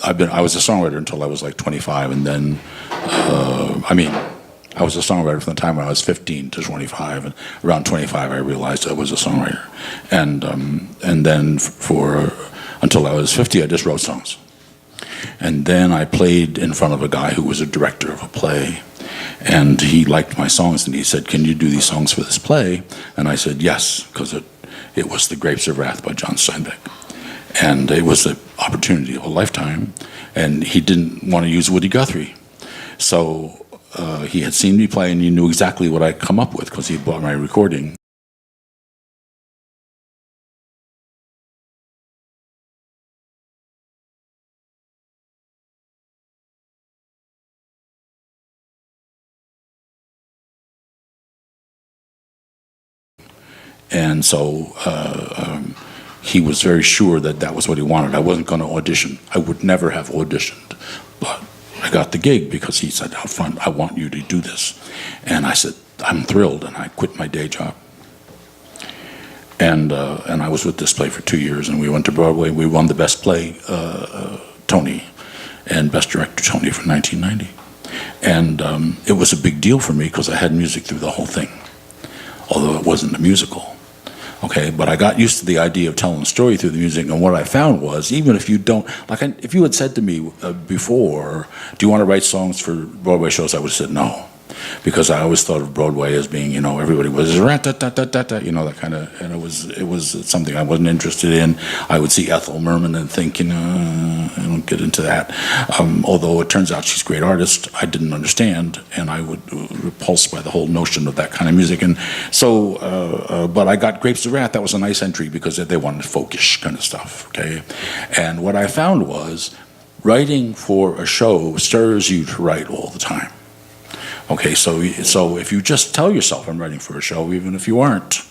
I was a songwriter until I was like 25, and then, I was a songwriter from the time when I was 15 to 25, and around 25 I realized I was a songwriter, and then for until I was 50 I just wrote songs, and then I played in front of a guy who was a director of a play, and he liked my songs, and he said, "Can you do these songs for this play?" And I said yes, because it was The Grapes of Wrath by John Steinbeck, and it was the opportunity of a lifetime, and he didn't want to use Woody Guthrie, so. He had seen me play, and he knew exactly what I'd come up with because he bought my recording. And so he was very sure that that was what he wanted. I wasn't going to audition. I would never have auditioned, but I got the gig because he said, "Out front, I want you to do this." And I said, "I'm thrilled," and I quit my day job. And I was with this play for 2 years, and we went to Broadway. We won the Best Play Tony and Best Director Tony for 1990. And it was a big deal for me because I had music through the whole thing, although it wasn't a musical. Okay, but I got used to the idea of telling a story through the music, and what I found was, even if you don't, if you had said to me before, "Do you want to write songs for Broadway shows?" I would have said no, because I always thought of Broadway as being, everybody was rat-tat-tat-tat-tat, that kind of, and it was something I wasn't interested in. I would see Ethel Merman and think, I don't get into that. Although it turns out she's a great artist, I didn't understand, and I would repulsed by the whole notion of that kind of music. And so, but I got Grapes of Wrath. That was a nice entry because they wanted folkish kind of stuff. Okay, and what I found was, writing for a show stirs you to write all the time. Okay, so if you just tell yourself I'm writing for a show, even if you aren't,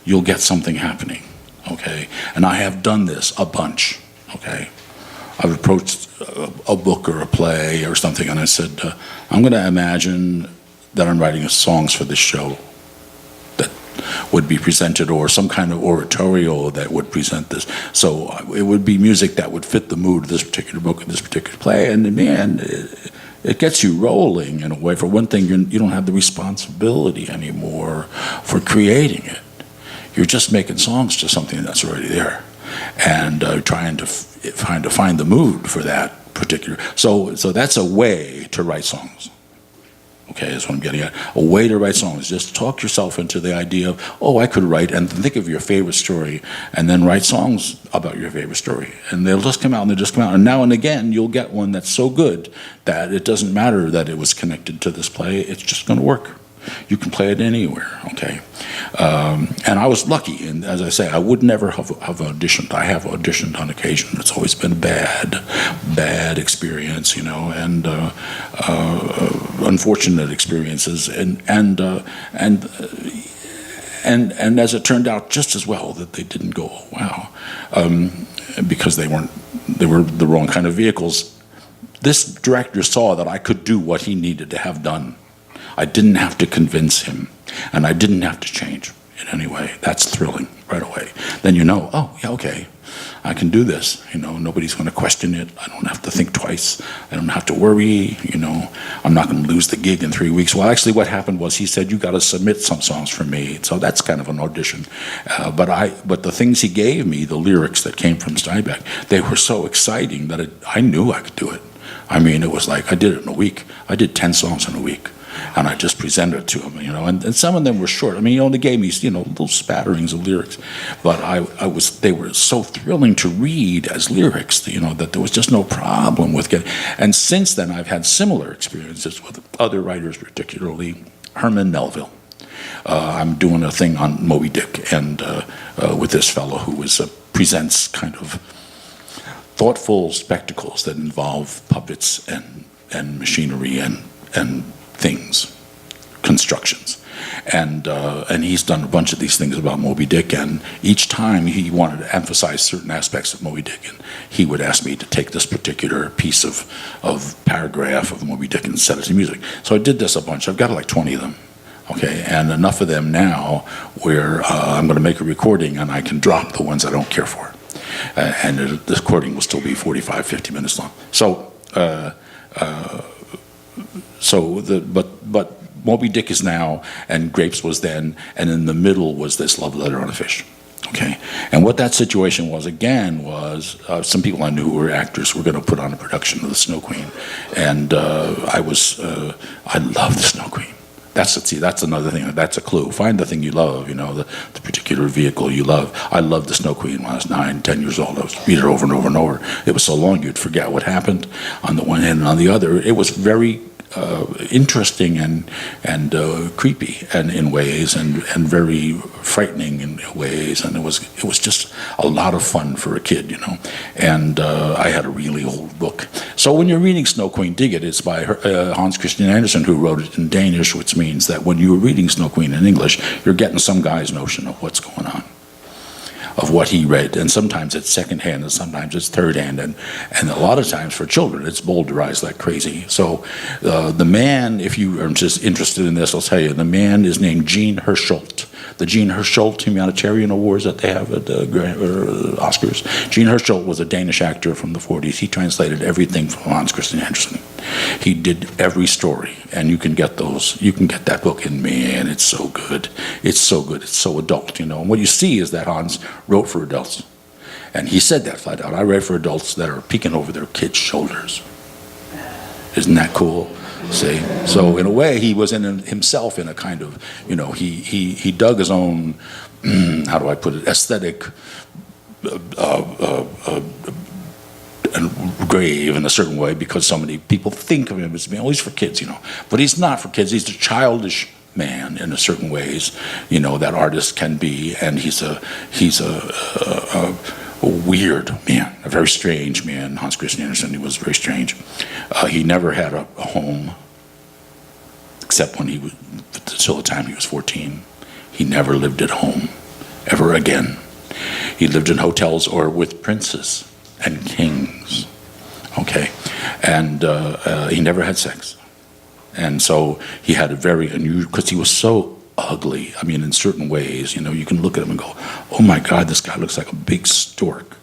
you'll get something happening. Okay, and I have done this a bunch. Okay, I've approached a book or a play or something, and I said, I'm going to imagine that I'm writing songs for this show that would be presented, or some kind of oratorio that would present this. So it would be music that would fit the mood of this particular book and this particular play, and man, it gets you rolling in a way. For one thing, you don't have the responsibility anymore for creating it. You're just making songs to something that's already there, and trying to find the mood for that particular. So that's a way to write songs. Okay, that's what I'm getting at. A way to write songs. Just talk yourself into the idea of, oh, I could write, and think of your favorite story, and then write songs about your favorite story. And they'll just come out, and they'll just come out. And now and again, you'll get one that's so good that it doesn't matter that it was connected to this play. It's just going to work. You can play it anywhere, okay? And I was lucky, and as I say, I would never have auditioned. I have auditioned on occasion. It's always been a bad experience, and unfortunate experiences, and as it turned out, just as well that they didn't go, oh, wow, because they were the wrong kind of vehicles. This director saw that I could do what he needed to have done. I didn't have to convince him, and I didn't have to change in any way. That's thrilling right away. Then oh, yeah, okay, I can do this. Nobody's going to question it. I don't have to think twice. I don't have to worry. I'm not going to lose the gig in 3 weeks. Well, actually, what happened was he said, you got to submit some songs for me. So that's kind of an audition. But the things he gave me, the lyrics that came from Steinbeck, they were so exciting that I knew I could do it. I mean, it was like I did it in a week. I did 10 songs in a week. And I just presented it to him, and some of them were short. I mean, he only gave me, little spatterings of lyrics, but they were so thrilling to read as lyrics, that there was just no problem with getting. And since then, I've had similar experiences with other writers, particularly Herman Melville. I'm doing a thing on Moby Dick, and with this fellow who presents kind of thoughtful spectacles that involve puppets and machinery and things, constructions, and he's done a bunch of these things about Moby Dick, and each time he wanted to emphasize certain aspects of Moby Dick, and he would ask me to take this particular piece of paragraph of Moby Dick and set it to music. So I did this a bunch. I've got like 20 of them, okay, and enough of them now where I'm going to make a recording and I can drop the ones I don't care for. And the recording will still be 45, 50 minutes long. So, but Moby Dick is now, and Grapes was then, and in the middle was this Love Letter on a Fish. Okay, and what that situation was again was some people I knew who were actors were going to put on a production of the Snow Queen, and I love the Snow Queen. That's another thing. That's a clue. Find the thing you love. The particular vehicle you love. I loved the Snow Queen when I was 9, 10 years old. I was read it over and over and over. It was so long you'd forget what happened on the one hand, and on the other, it was very interesting and creepy and in ways, and very frightening in ways, and it was just a lot of fun for a kid, And I had a really old book. So when you're reading Snow Queen, dig it. It's by Hans Christian Andersen, who wrote it in Danish, which means that when you're reading Snow Queen in English, you're getting some guy's notion of what's going on, of what he read, and sometimes it's secondhand, and sometimes it's thirdhand, and a lot of times for children it's bowdlerized like crazy. So the man, if you are just interested in this, I'll tell you, the man is named Jean Hersholt. The Jean Hersholt Humanitarian Awards that they have at the Oscars. Jean Hersholt was a Danish actor from the 40s. He translated everything from Hans Christian Andersen. He did every story, and you can get those. You can get that book, and man, it's so good. It's so good. It's so adult, And what you see is that Hans wrote for adults, and he said that flat out. I write for adults that are peeking over their kids' shoulders. Isn't that cool? See, so in a way, he was in himself in a kind of, he dug his own, how do I put it, aesthetic grave in a certain way, because so many people think of him as being, he's for kids, but he's not for kids. He's a childish man in a certain ways, that artists can be, and he's a weird man, a very strange man. Hans Christian Andersen, he was very strange. He never had a home, except when until the time he was 14. He never lived at home, ever again. He lived in hotels or with princes and kings, okay? And he never had sex. And so he had a very unusual, because he was so ugly. I mean, in certain ways, you can look at him and go, oh my God, this guy looks like a big stork.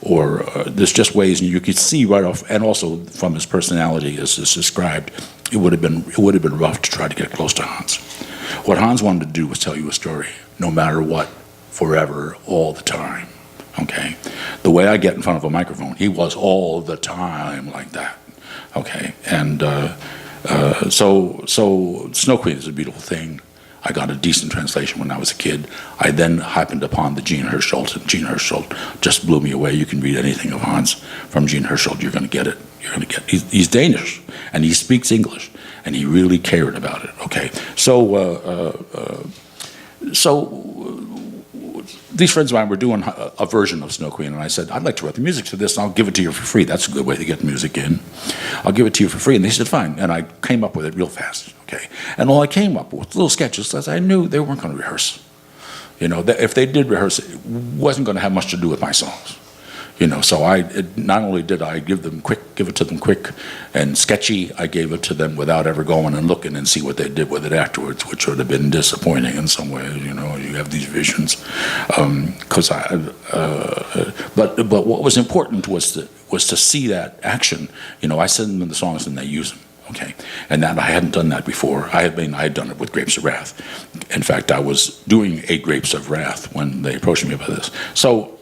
Or there's just ways, and you could see right off, and also from his personality as is described, it would have been rough to try to get close to Hans. What Hans wanted to do was tell you a story, no matter what, forever, all the time. Okay? The way I get in front of a microphone, he was all the time like that. Okay? And so Snow Queen is a beautiful thing. I got a decent translation when I was a kid. I then happened upon the Jean Hersholt, and Jean Hersholt just blew me away. You can read anything of Hans from Jean Hersholt, you're going to get it. He's Danish, and he speaks English, and he really cared about it. Okay, so these friends of mine were doing a version of Snow Queen, and I said, I'd like to write the music to this, and I'll give it to you for free. That's a good way to get music in. I'll give it to you for free. And they said, fine. And I came up with it real fast, okay? And all I came up with, little sketches, as I knew they weren't going to rehearse. If they did rehearse, it wasn't going to have much to do with my songs. So not only did I give it to them quick and sketchy, I gave it to them without ever going and looking and see what they did with it afterwards, which would have been disappointing in some ways. You have these visions, but what was important was to see that action. I send them the songs and they use them. Okay, and that I hadn't done that before. I had done it with Grapes of Wrath. In fact, I was doing a Grapes of Wrath when they approached me about this. So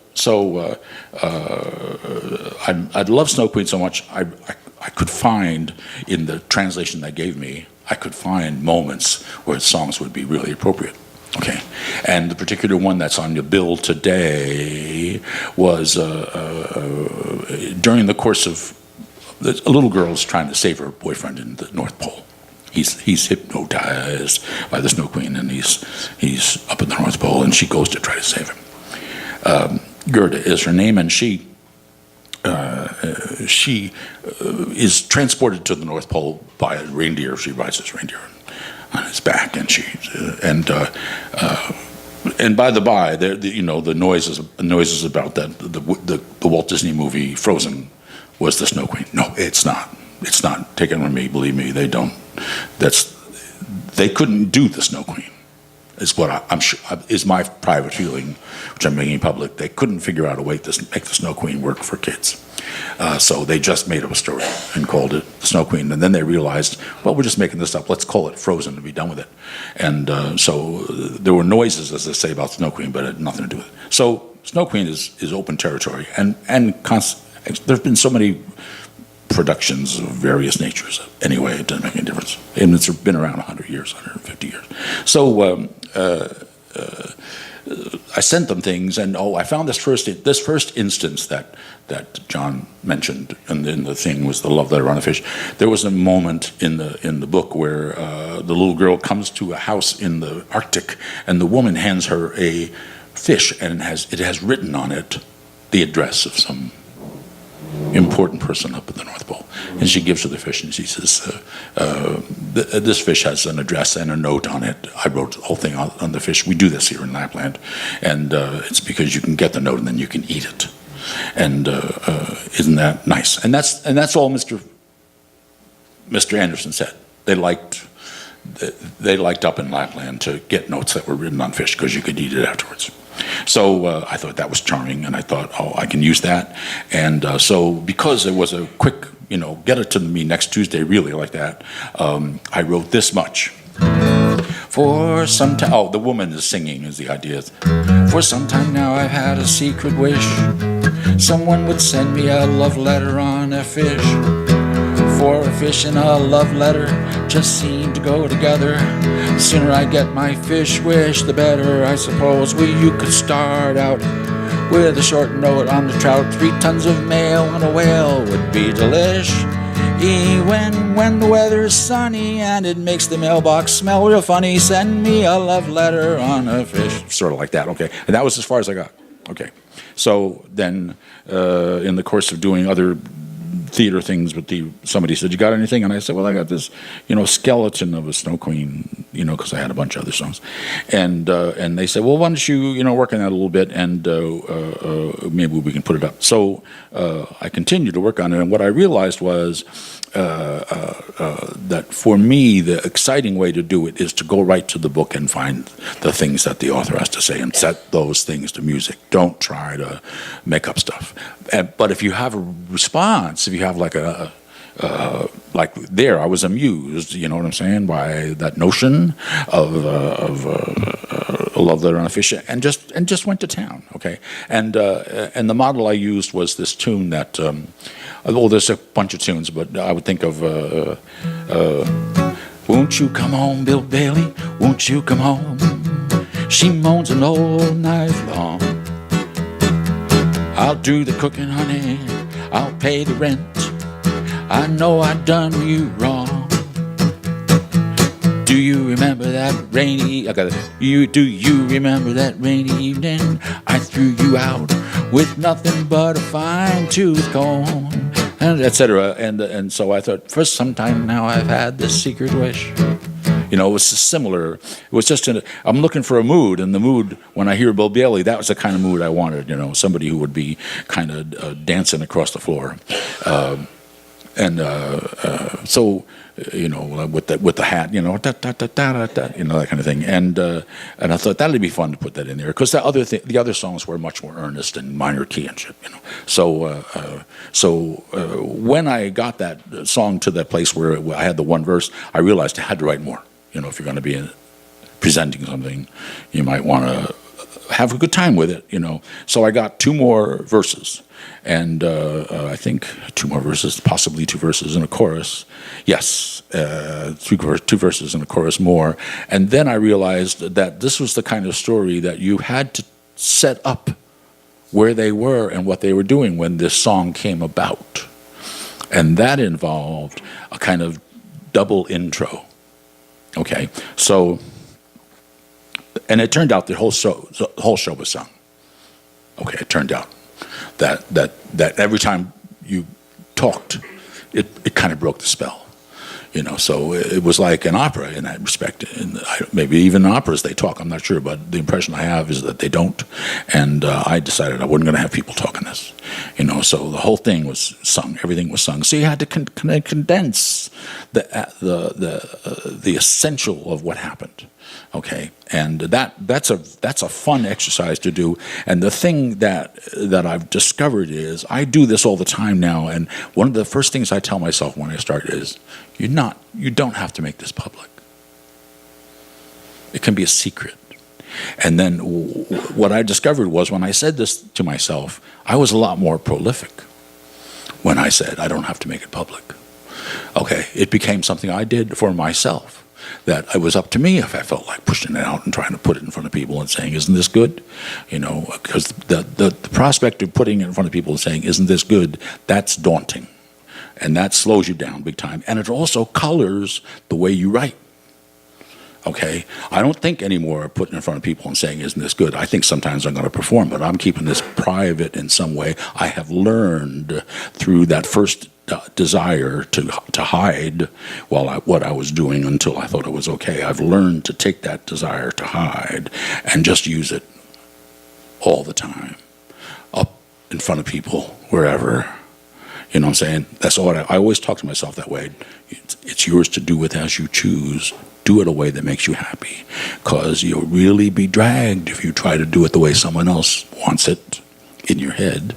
I love Snow Queen so much, I could find, in the translation they gave me, I could find moments where songs would be really appropriate. Okay, and the particular one that's on your bill today was during the course of, a little girl's trying to save her boyfriend in the North Pole. He's hypnotized by the Snow Queen, and he's up at the North Pole, and she goes to try to save him. Gerda is her name, and she is transported to the North Pole by a reindeer. She rides this reindeer on his back, and and by the by, the noises about that the Walt Disney movie Frozen was the Snow Queen. No, it's not. It's not. Take it from me. Believe me, they don't. They couldn't do the Snow Queen. is what I'm sure is my private feeling, which I'm making public. They couldn't figure out a way to make the Snow Queen work for kids. So they just made up a story and called it the Snow Queen. And then they realized, well, we're just making this up. Let's call it Frozen and be done with it. And so there were noises, as they say, about Snow Queen, but it had nothing to do with it. So Snow Queen is open territory. And there's been so many productions of various natures. Anyway, it doesn't make any difference. And it's been around 100 years, 150 years. So I sent them things, and I found this first instance that John mentioned, and then the thing was the love letter on a fish. There was a moment in the book where the little girl comes to a house in the Arctic, and the woman hands her a fish, and it has written on it the address of some important person up at the North Pole. And she gives her the fish, and she says, this fish has an address and a note on it. I wrote the whole thing on the fish. We do this here in Lapland, and it's because you can get the note and then you can eat it. And isn't that nice? And that's all Mr. Anderson said. They liked up in Lapland to get notes that were written on fish because you could eat it afterwards. So I thought that was charming, and I thought, I can use that. And so because it was a quick, get it to me next Tuesday, really like that, I wrote this much. For some time, the woman is singing is the idea. For some time now I've had a secret wish. Someone would send me a love letter on a fish. For a fish and a love letter just seem to go together. The sooner I get my fish wish, the better, I suppose. Well, you could start out with a short note on the trout. 3 tons of mail and a whale would be delish. Even when the weather's sunny and it makes the mailbox smell real funny, send me a love letter on a fish. Sort of like that, okay. And that was as far as I got, okay. So then in the course of doing other theater things with somebody said, you got anything? And I said, well, I got this, skeleton of a Snow Queen, because I had a bunch of other songs. And they said, well, why don't you, work on that a little bit, and maybe we can put it up. So I continued to work on it, and what I realized was that for me, the exciting way to do it is to go right to the book and find the things that the author has to say and set those things to music. Don't try to make up stuff. But if you have a response, if you have like I was amused, you know what I'm saying, by that notion of a love letter on a fish, and just went to town, okay. And the model I used was this tune that, there's a bunch of tunes, but I would think of, won't you come home, Bill Bailey? Won't you come home? She moans an all night long. I'll do the cooking, honey. I'll pay the rent. I know I done you wrong. Do you remember that rainy? Do you remember that rainy evening? I threw you out with nothing but a fine-tooth comb, and etc. And so I thought, for some time now, I've had this secret wish. It was similar. It was just I'm looking for a mood, and the mood, when I hear Bill Bailey, that was the kind of mood I wanted. Somebody who would be kind of dancing across the floor. So with the hat, that kind of thing, and I thought that'd be fun to put that in there, because the other songs were much more earnest and minor key and shit, So when I got that song to that place where I had the one verse, I realized I had to write more. If you're going to be presenting something, you might want to have a good time with it, So I got 2 more verses. And I think 2 more verses, possibly 2 verses and a chorus. Yes, 2 verses and a chorus more. And then I realized that this was the kind of story that you had to set up where they were and what they were doing when this song came about. And that involved a kind of double intro. Okay, so, and it turned out the whole show was sung. Okay, it turned out that every time you talked, it kind of broke the spell, So it was like an opera in that respect. And maybe even in operas they talk. I'm not sure, but the impression I have is that they don't. And I decided I wasn't going to have people talking this, So the whole thing was sung. Everything was sung. So you had to condense the essential of what happened. Okay, and that's a fun exercise to do. And the thing that I've discovered is I do this all the time now. And one of the first things I tell myself when I start is, you don't have to make this public. It can be a secret. And then what I discovered was when I said this to myself, I was a lot more prolific when I said I don't have to make it public. Okay, it became something I did for myself. That it was up to me if I felt like pushing it out and trying to put it in front of people and saying, isn't this good? Because the prospect of putting it in front of people and saying, isn't this good, that's daunting. And that slows you down big time. And it also colors the way you write. Okay, I don't think anymore of putting it in front of people and saying, isn't this good? I think sometimes I'm going to perform, but I'm keeping this private in some way. I have learned through that first desire to hide what I was doing until I thought it was okay. I've learned to take that desire to hide and just use it all the time, up in front of people, wherever. You know what I'm saying? That's all I always talk to myself that way. It's yours to do with as you choose. Do it a way that makes you happy, because you'll really be dragged if you try to do it the way someone else wants it in your head,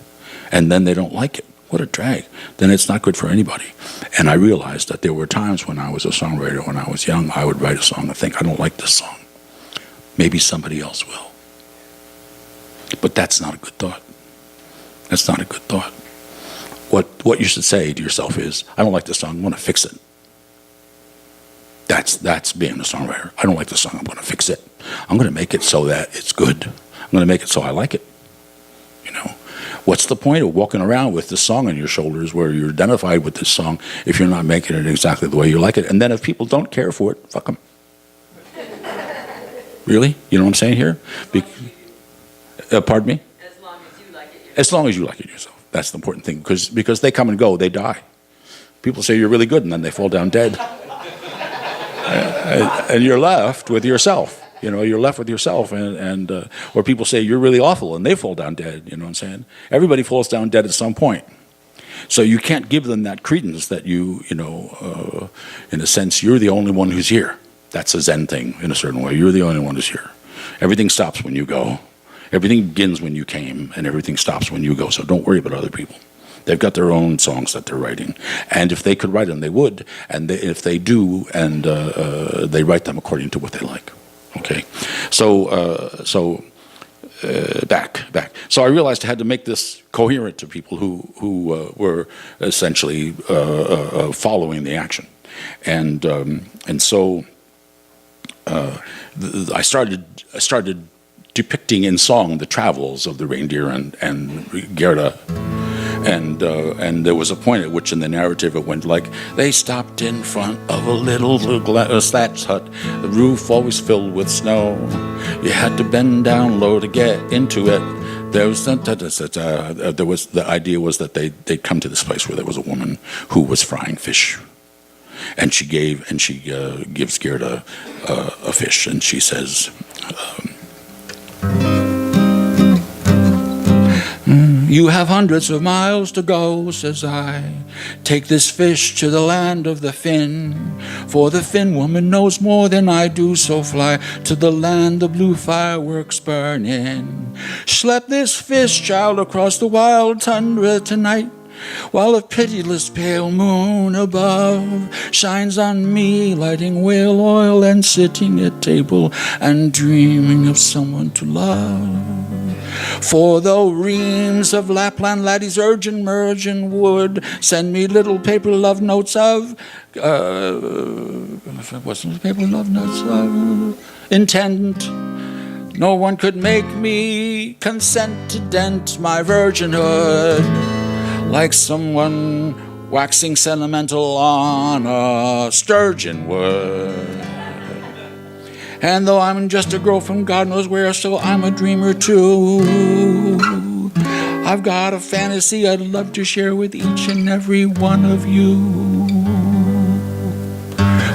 and then they don't like it. What a drag. Then it's not good for anybody. And I realized that there were times when I was a songwriter, when I was young, I would write a song and think, I don't like this song. Maybe somebody else will. But that's not a good thought. That's not a good thought. What you should say to yourself is, I don't like this song, I'm going to fix it. That's being a songwriter. I don't like the song, I'm going to fix it. I'm going to make it so that it's good. I'm going to make it so I like it. What's the point of walking around with this song on your shoulders where you're identified with this song if you're not making it exactly the way you like it? And then if people don't care for it, fuck them. Really? You know what I'm saying here? Pardon me? As long as you like it yourself. As long as you like it yourself. That's the important thing. Because they come and go, they die. People say you're really good and then they fall down dead. And you're left with yourself. You're left with yourself, or people say you're really awful, and they fall down dead. You know what I'm saying? Everybody falls down dead at some point. So you can't give them that credence that in a sense, you're the only one who's here. That's a Zen thing in a certain way. You're the only one who's here. Everything stops when you go. Everything begins when you came, and everything stops when you go. So don't worry about other people. They've got their own songs that they're writing. And if they could write them, they would. And if they do, and they write them according to what they like. Okay, so back. So I realized I had to make this coherent to people who were essentially following the action, and so I started depicting in song the travels of the reindeer and Gerda. And there was a point at which in the narrative it went like, they stopped in front of a little thatched hut, the roof always filled with snow. You had to bend down low to get into it. The idea was that they'd come to this place where there was a woman who was frying fish. And she gives Gerda a fish, and she says, you have hundreds of miles to go, says I. Take this fish to the land of the Finn, for the Finn woman knows more than I do, so fly to the land of blue fireworks burning. Schlepp this fish, child, across the wild tundra tonight, while a pitiless pale moon above shines on me, lighting whale oil and sitting at table and dreaming of someone to love. For though reams of Lapland laddies urging merging would send me little paper love notes of intent, no one could make me consent to dent my virginhood like someone waxing sentimental on a sturgeon would. And though I'm just a girl from God knows where, still I'm a dreamer too. I've got a fantasy I'd love to share with each and every one of you.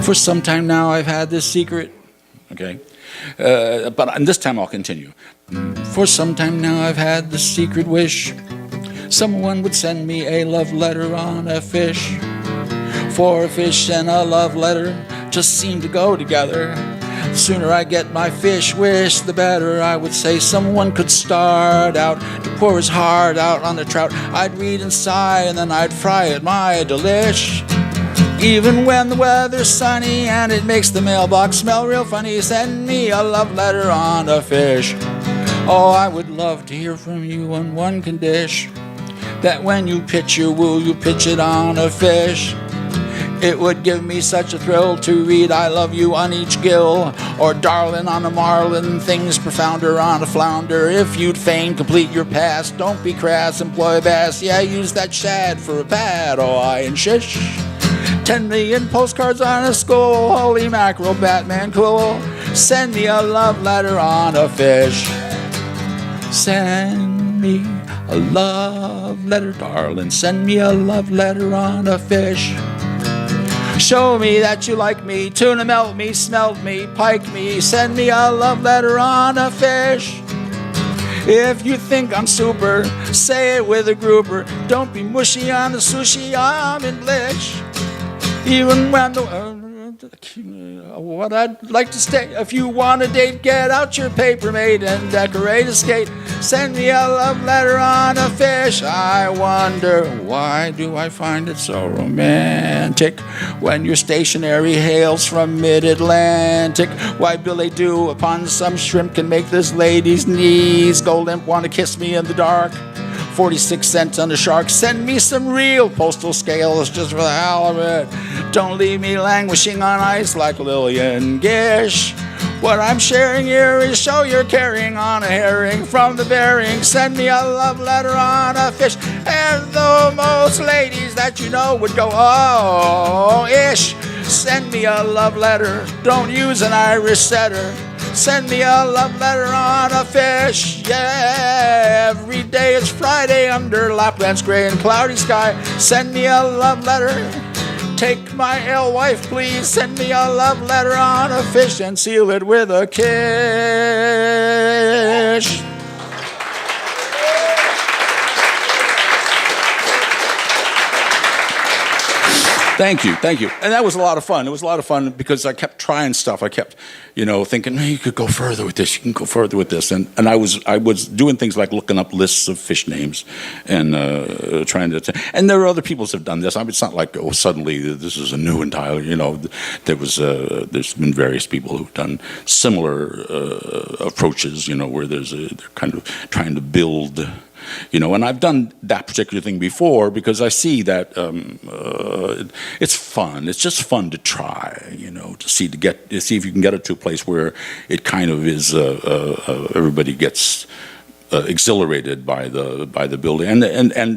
For some time now I've had this secret, okay? And this time I'll continue. For some time now I've had the secret wish Someone would send me a love letter on a fish. For a fish and a love letter just seem to go together. The sooner I get my fish wish, the better. I would say someone could start out to pour his heart out on the trout. I'd read and sigh, and then I'd fry it, my delish. Even when the weather's sunny and it makes the mailbox smell real funny, send me a love letter on a fish. Oh, I would love to hear from you on one condition, that when you pitch your woo, you pitch it on a fish. It would give me such a thrill to read I love you on each gill, or darling on a marlin, things profounder on a flounder. If you'd fain complete your past, don't be crass, employ bass. Yeah, use that shad for a pad, oh I and shish. 10 million postcards on a skull, holy mackerel, Batman cool. Send me a love letter on a fish. Send me a love letter, darling. Send me a love letter on a fish. Show me that you like me, tuna melt me, smelt me, pike me. Send me a love letter on a fish. If you think I'm super, say it with a grouper. Don't be mushy on the sushi, I'm in blish. Even when what I'd like to stay. If you want a date, get out your paper mate and decorate a skate. Send me a love letter on a fish. I wonder, why do I find it so romantic when your stationery hails from mid-Atlantic? Why billet doux upon some shrimp can make this lady's knees go limp. Want to kiss me in the dark? 46 cents on the shark. Send me some real postal scales just for the hell of it. Don't leave me languishing on ice like Lillian Gish. What I'm sharing here is show you're carrying on a herring from the Bering. Send me a love letter on a fish. And though most ladies that you know would go, oh-ish. Send me a love letter. Don't use an Irish setter. Send me a love letter on a fish. Yeah, every day is Friday under Lapland's gray and cloudy sky. Send me a love letter. Take my alewife, please. Send me a love letter on a fish and seal it with a kiss. Thank you. And that was a lot of fun. It was a lot of fun because I kept trying stuff. I kept, thinking, hey, you could go further with this. You can go further with this. And I was doing things like looking up lists of fish names and trying to. And there are other people that have done this. I mean, it's not like suddenly this is a new entirely. There's been various people who've done similar approaches. Where they're kind of trying to build. And I've done that particular thing before because I see that it's fun. It's just fun to try, to see if you can get it to a place where it kind of is. Everybody gets exhilarated by the building, and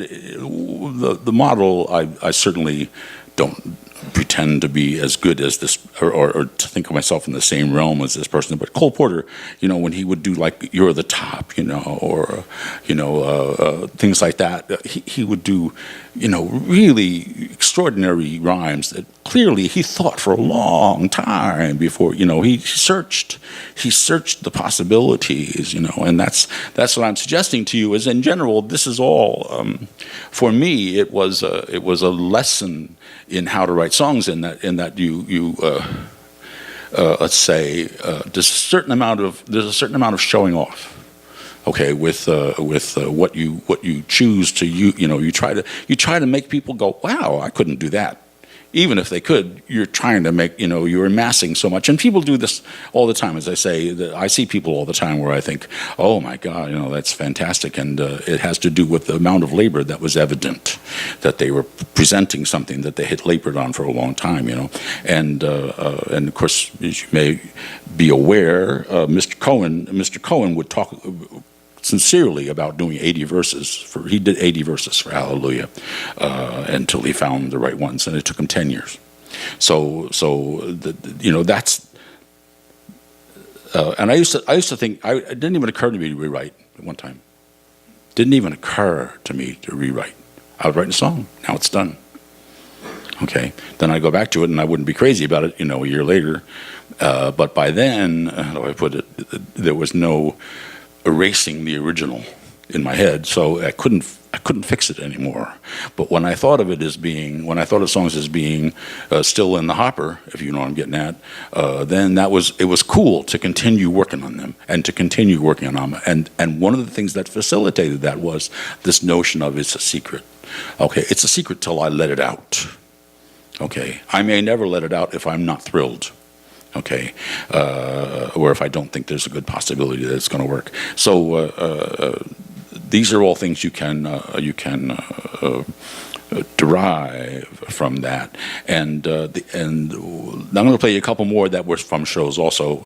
the model. I certainly don't pretend to be as good as this or to think of myself in the same realm as this person, but Cole Porter, when he would do like You're the Top, or things like that, he would do really extraordinary rhymes that clearly he thought for a long time before he searched the possibilities, and that's what I'm suggesting to you is in general this is all for me it was a lesson in how to write songs in that you let's say there's a certain amount of showing off, okay, with what you choose to you try to make people go, wow, I couldn't do that. Even if they could, you're trying to make, you're amassing so much. And people do this all the time. As I say, I see people all the time where I think, oh my God, that's fantastic. And it has to do with the amount of labor that was evident, that they were presenting something that they had labored on for a long time, And of course, as you may be aware, Mr. Cohen would talk sincerely about doing 80 verses. He did 80 verses for Hallelujah until he found the right ones, and it took him 10 years. So that's. And I used to think it didn't even occur to me to rewrite at one time. Didn't even occur to me to rewrite. I would write a song. Now it's done. Okay. Then I go back to it, and I wouldn't be crazy about it, a year later. But by then, how do I put it? There was no erasing the original in my head, so I couldn't I couldn't fix it anymore. But when I thought of it as being, when I thought of songs as being still in the hopper, if you know what I'm getting at, then it was cool to continue working on them and to continue working on them. And one of the things that facilitated that was this notion of it's a secret. Okay, it's a secret till I let it out. Okay, I may never let it out if I'm not thrilled. Okay, or if I don't think there's a good possibility that it's going to work. So these are all things you can derive from that. And I'm going to play you a couple more that were from shows also.